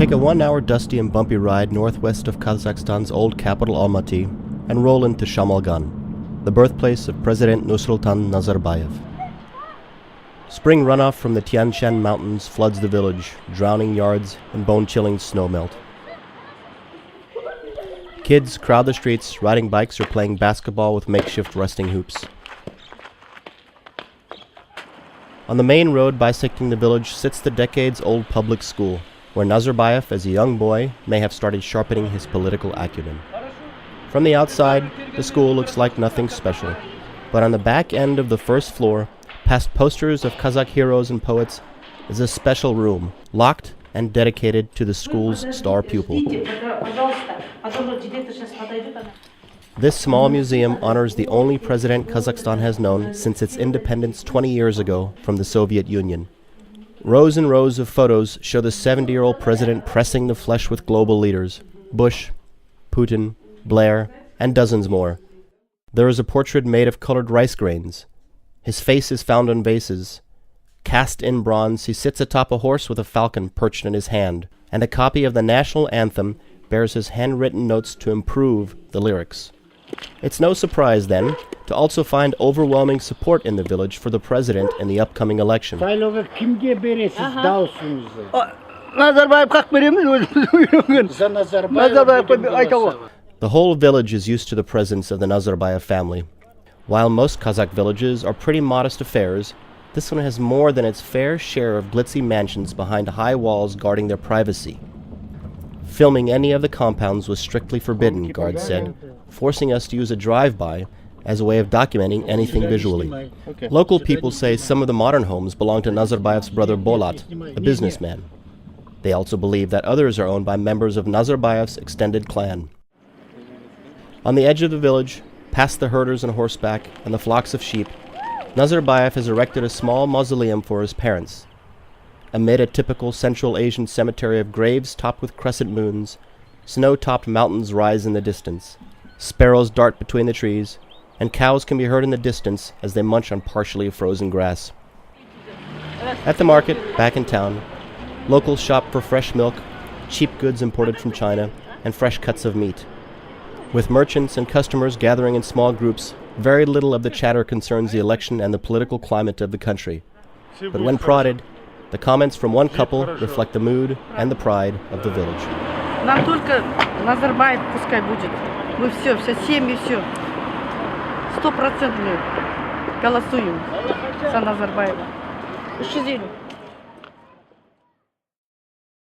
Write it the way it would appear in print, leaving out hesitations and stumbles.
Take a 1-hour dusty and bumpy ride northwest of Kazakhstan's old capital Almaty and roll into Shamalgan, the birthplace of President Nursultan Nazarbayev. Spring runoff from the Tian Shan Mountains floods the village, drowning yards in bone-chilling snowmelt. Kids crowd the streets, riding bikes or playing basketball with makeshift resting hoops. On the main road bisecting the village sits the decades-old public school, where Nazarbayev, as a young boy, may have started sharpening his political acumen. From the outside, the school looks like nothing special, but on the back end of the first floor, past posters of Kazakh heroes and poets, is a special room, locked and dedicated to the school's star pupil. This small museum honors the only president Kazakhstan has known since its independence 20 years ago from the Soviet Union. Rows and rows of photos show the 70-year-old president pressing the flesh with global leaders: Bush, Putin, Blair, and dozens more. There is a portrait made of colored rice grains. His face is found on vases. Cast in bronze, he sits atop a horse with a falcon perched in his hand, and a copy of the national anthem bears his handwritten notes to improve the lyrics. It's no surprise, then, to also find overwhelming support in the village for the president in the upcoming election. The whole village is used to the presence of the Nazarbayev family. While most Kazakh villages are pretty modest affairs, this one has more than its fair share of glitzy mansions behind high walls guarding their privacy. Filming any of the compounds was strictly forbidden, guards said, forcing us to use a drive-by as a way of documenting anything visually. Local people say some of the modern homes belong to Nazarbayev's brother Bolat, a businessman. They also believe that others are owned by members of Nazarbayev's extended clan. On the edge of the village, past the herders on horseback and the flocks of sheep, Nazarbayev has erected a small mausoleum for his parents. Amid a typical Central Asian cemetery of graves topped with crescent moons, snow-topped mountains rise in the distance. Sparrows dart between the trees, and cows can be heard in the distance as they munch on partially frozen grass. At the market, back in town, locals shop for fresh milk, cheap goods imported from China, and fresh cuts of meat. With merchants and customers gathering in small groups, very little of the chatter concerns the election and the political climate of the country. But when prodded, the comments from one couple reflect the mood and the pride of the village. Нам только Назарбаев пускай будет. Мы все семьи, все. 100% голосуем за Назарбаева.